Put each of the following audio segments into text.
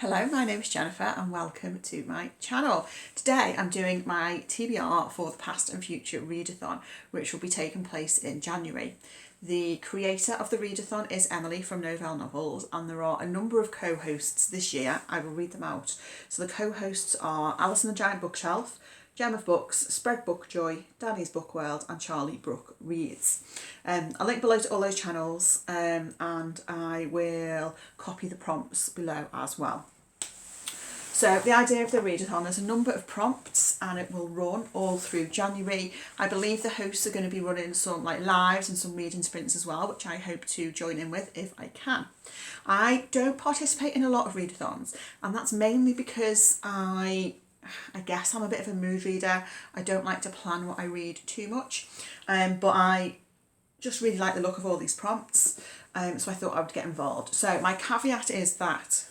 Hello, my name is Jennifer and welcome to my channel. Today I'm doing my TBR for the Past and Future Readathon, which will be taking place in January. The creator of the Readathon is Emily from Novell Novels, and there are a number of co-hosts this year. I will read them out. So the co-hosts are Alice and the Giant Bookshelf, Gem of Books, Spread Book Joy, Dani's Book World and Charlie Brooke Reads. I'll link below to all those channels and I will copy the prompts below as well. So the idea of the readathon is a number of prompts and it will run all through January. I believe the hosts are going to be running some lives and some reading sprints as well, which I hope to join in with if I can. I don't participate in a lot of readathons, and that's mainly because I guess I'm a bit of a mood reader. I don't like to plan what I read too much, but I just really like the look of all these prompts, so I thought I would get involved. So my caveat is that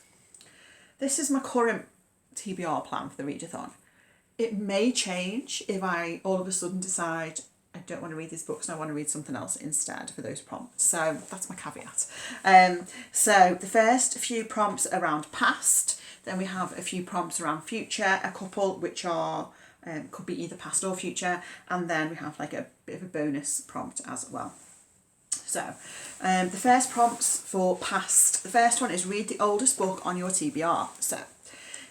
this is my current TBR plan for the readathon. It may change if I all of a sudden decide I don't want to read these books and I want to read something else instead for those prompts. So that's my caveat. So the first few prompts around past, then we have a few prompts around future, a couple which are could be either past or future, and then we have like a bit of a bonus prompt as well. So the first prompts for past, the first one is read the oldest book on your TBR. So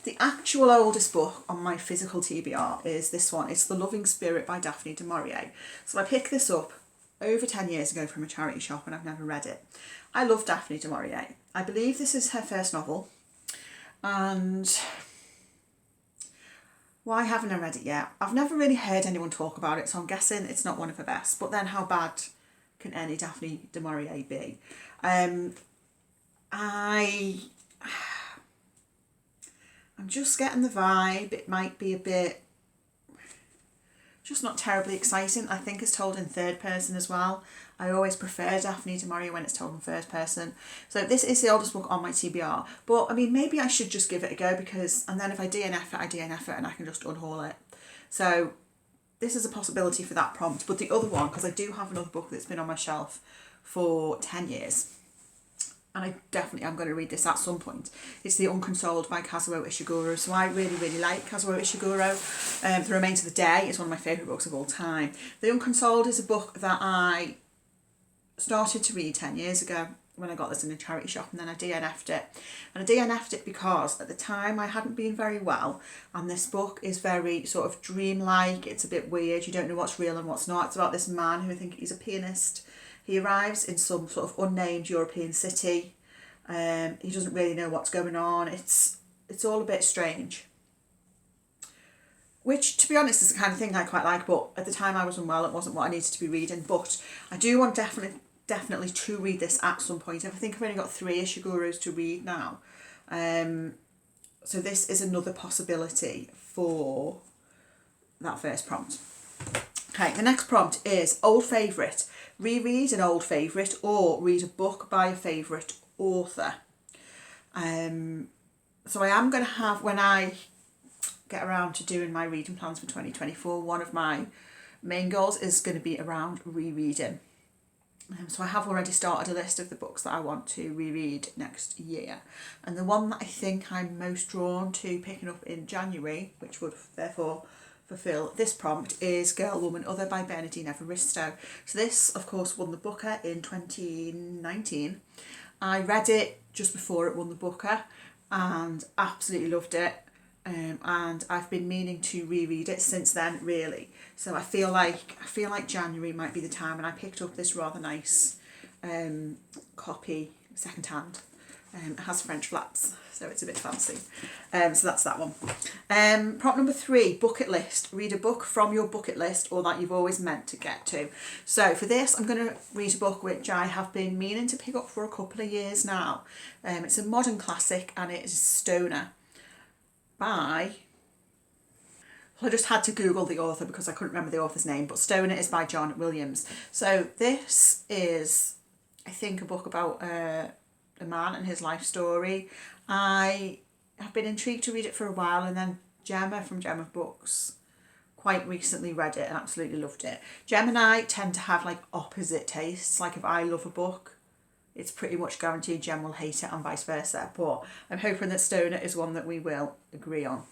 the actual oldest book on my physical TBR is this one. It's The Loving Spirit by Daphne du Maurier. So I picked this up over 10 years ago from a charity shop and I've never read it. I love Daphne du Maurier. I believe this is her first novel, and why haven't I read it yet? I've never really heard anyone talk about it, so I'm guessing it's not one of her best. But then how bad can any Daphne du Maurier be? I'm just getting the vibe. It might be a bit, just not terribly exciting. I think it's told in third person as well. I always prefer Daphne du Maurier when it's told in first person. So this is the oldest book on my TBR. But I mean, maybe I should just give it a go, because, and then if I DNF it, I DNF it and I can just unhaul it. So this is a possibility for that prompt. But the other one, because I do have another book that's been on my shelf for 10 years, and I definitely am going to read this at some point. It's The Unconsoled by Kazuo Ishiguro. So I really, really like Kazuo Ishiguro. The Remains of the Day is one of my favourite books of all time. The Unconsoled is a book that I started to read 10 years ago when I got this in a charity shop, and then I DNF'd it. And I DNF'd it because at the time I hadn't been very well, and this book is very sort of dreamlike. It's a bit weird. You don't know what's real and what's not. It's about this man who I think he's a pianist. He arrives in some sort of unnamed European city. He doesn't really know what's going on. It's all a bit strange. Which, to be honest, is the kind of thing I quite like, but at the time I was unwell, it wasn't what I needed to be reading. But I do want definitely to read this at some point. I think I've only got 3 Ishiguros to read now. So this is another possibility for that first prompt. Okay, the next prompt is old favourite. Reread an old favourite or read a book by a favourite author. So I am going to have, when I get around to doing my reading plans for 2024, one of my main goals is going to be around rereading. So I have already started a list of the books that I want to reread next year. And the one that I think I'm most drawn to picking up in January, which would therefore fulfill this prompt, is Girl, Woman, Other by Bernardine Evaristo. So this, of course, won the Booker in 2019. I read it just before it won the Booker and absolutely loved it. And I've been meaning to reread it since then, really. So I feel like January might be the time, and I picked up this rather nice copy second hand. It has French flaps, so it's a bit fancy. So that's that one. Prompt number 3, bucket list. Read a book from your bucket list or that you've always meant to get to. So for this, I'm going to read a book which I have been meaning to pick up for a couple of years now. It's a modern classic and it is Stoner by... I just had to Google the author because I couldn't remember the author's name, but Stoner is by John Williams. So this is, I think, a book about a man and his life story. I have been intrigued to read it for a while, and then Gemma from Gem of Books quite recently read it and absolutely loved it. Gem and I tend to have like opposite tastes. Like if I love a book, it's pretty much guaranteed Jen will hate it and vice versa. But I'm hoping that Stoner is one that we will agree on.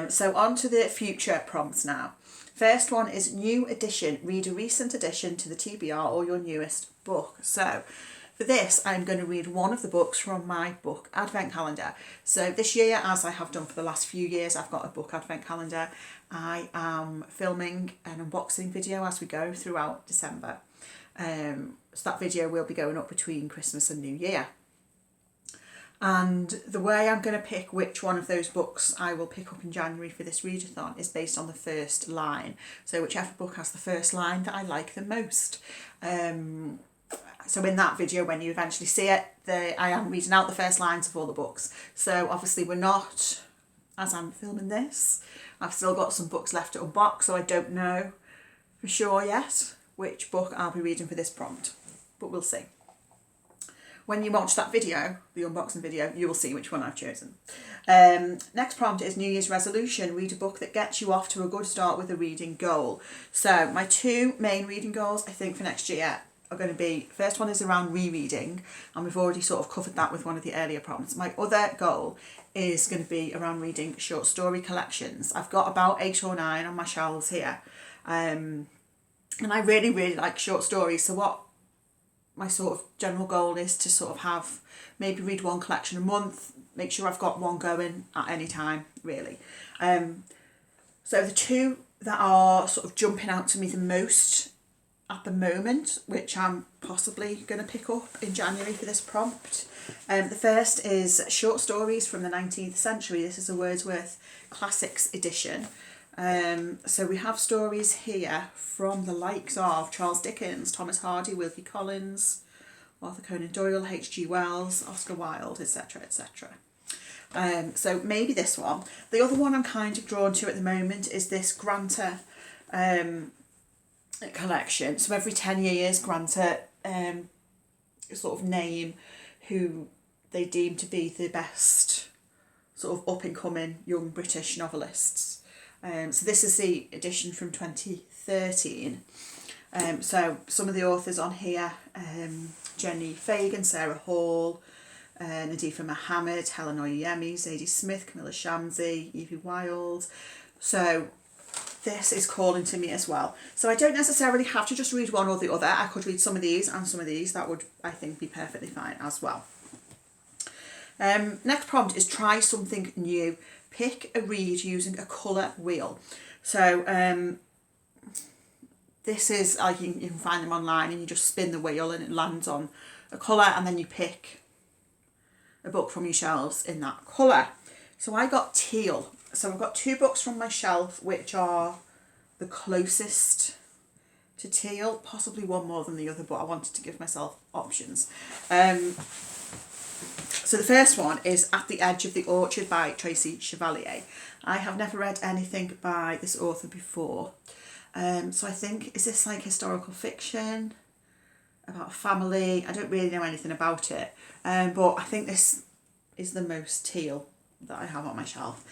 So on to the future prompts now. First one is new edition. Read a recent addition to the TBR or your newest book. So for this, I'm going to read one of the books from my book advent calendar. So this year, as I have done for the last few years, I've got a book advent calendar. I am filming an unboxing video as we go throughout December. So that video will be going up between Christmas and New Year. And the way I'm going to pick which one of those books I will pick up in January for this readathon is based on the first line. So whichever book has the first line that I like the most. So in that video, when you eventually see it, I am reading out the first lines of all the books. So obviously we're not, as I'm filming this, I've still got some books left to unbox, so I don't know for sure yet which book I'll be reading for this prompt, but we'll see. When you watch that video, the unboxing video, you will see which one I've chosen. Next prompt is New Year's resolution. Read a book that gets you off to a good start with a reading goal. So my two main reading goals, I think, for next year are going to be, first one is around rereading, and we've already sort of covered that with one of the earlier prompts. My other goal is going to be around reading short story collections. I've got about 8 or 9 on my shelves here. And I really, really like short stories. So what my sort of general goal is to sort of have, maybe read one collection a month, make sure I've got one going at any time, really. So the two that are sort of jumping out to me the most at the moment, which I'm possibly going to pick up in January for this prompt. The first is short stories from the 19th century. This is a Wordsworth Classics edition. So we have stories here from the likes of Charles Dickens, Thomas Hardy, Wilkie Collins, Arthur Conan Doyle, H.G. Wells, Oscar Wilde, etc., etc. So maybe this one. The other one I'm kind of drawn to at the moment is this Granta collection. So every 10 years, Granta sort of name who they deem to be the best sort of up-and-coming young British novelists. So this is the edition from 2013. So some of the authors on here, Jenny Fagan, Sarah Hall, Nadifa Mohammed, Helen Oyemi, Zadie Smith, Camilla Shamsi, Evie Wild. So this is calling to me as well. So I don't necessarily have to just read one or the other. I could read some of these and some of these. That would, I think, be perfectly fine as well. Next prompt is try something new. Pick a read using a colour wheel. So this is, like, you can find them online and you just spin the wheel and it lands on a colour, and then you pick a book from your shelves in that colour. So I got teal. So I've got 2 books from my shelf which are the closest to teal, possibly one more than the other, but I wanted to give myself options. So the first one is At the Edge of the Orchard by Tracy Chevalier. I have never read anything by this author before. So I think, is this like historical fiction about a family? I don't really know anything about it. But I think this is the most teal that I have on my shelf.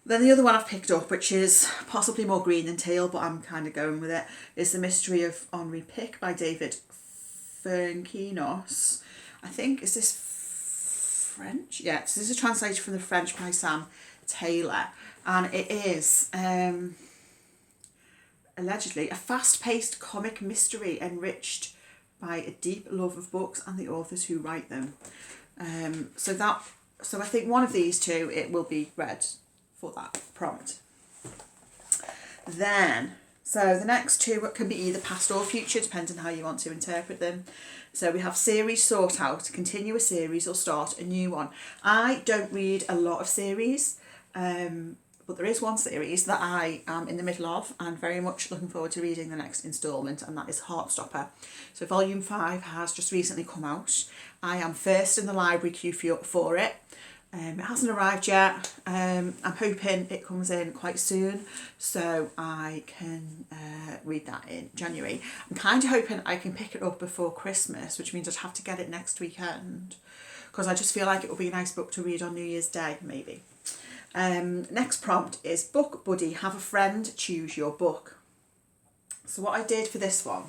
Then the other one I've picked up, which is possibly more green than teal, but I'm kind of going with it, is The Mystery of Henri Pic by David Fernkinos. I think, is this French? Yeah, so this is translated from the French by Sam Taylor, and it is allegedly a fast-paced comic mystery enriched by a deep love of books and the authors who write them. So I think one of these two, it will be read for that prompt. Then, so the next two can be either past or future, depending on how you want to interpret them. So we have series sort out, continue a series or start a new one. I don't read a lot of series, but there is one series that I am in the middle of and very much looking forward to reading the next instalment, and that is Heartstopper. So volume 5 has just recently come out. I am first in the library queue for it. It hasn't arrived yet. I'm hoping it comes in quite soon so I can read that in January. I'm kind of hoping I can pick it up before Christmas, which means I'd have to get it next weekend, because I just feel like it will be a nice book to read on New Year's Day, maybe. Next prompt is Book Buddy, have a friend, choose your book. So what I did for this one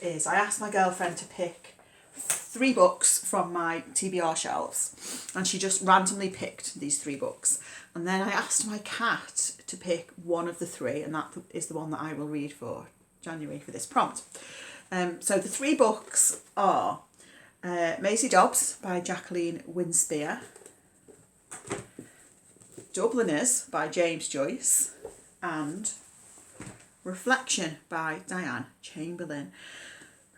is I asked my girlfriend to pick 3 books from my TBR shelves, and she just randomly picked these 3 books. And then I asked my cat to pick one of the 3, and that is the one that I will read for January for this prompt. So the 3 books are Maisie Dobbs by Jacqueline Winspear, Dubliners by James Joyce, and Reflection by Diane Chamberlain.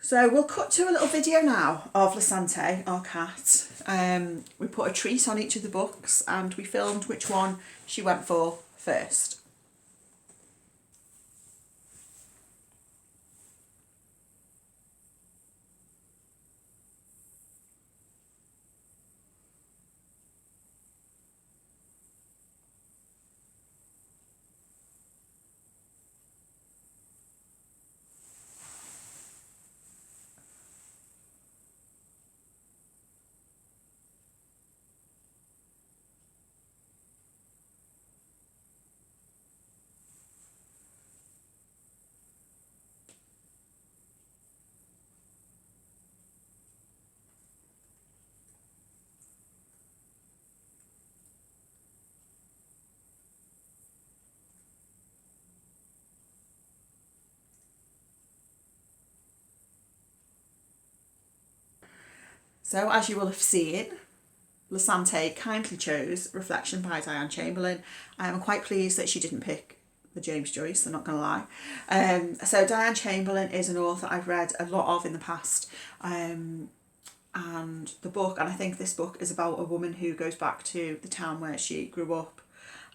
So we'll cut to a little video now of Lasante, our cat. We put a treat on each of the books and we filmed which one she went for first. So as you will have seen, Lasante kindly chose Reflection by Diane Chamberlain. I am quite pleased that she didn't pick the James Joyce, I'm not going to lie. So Diane Chamberlain is an author I've read a lot of in the past. And the book, and I think this book is about a woman who goes back to the town where she grew up,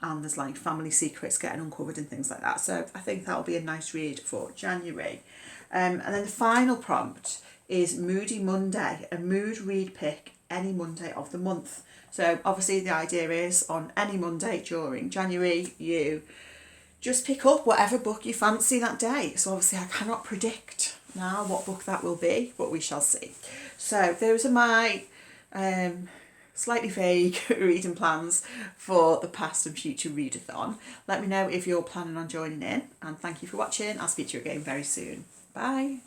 and there's like family secrets getting uncovered and things like that. So I think that'll be a nice read for January. And then the final prompt is Moody Monday, a mood read pick any Monday of the month. So obviously the idea is on any Monday during January, you just pick up whatever book you fancy that day. So obviously I cannot predict now what book that will be, but we shall see. So those are my slightly vague reading plans for the Past and Future Readathon. Let me know if you're planning on joining in, and thank you for watching. I'll speak to you again very soon. Bye.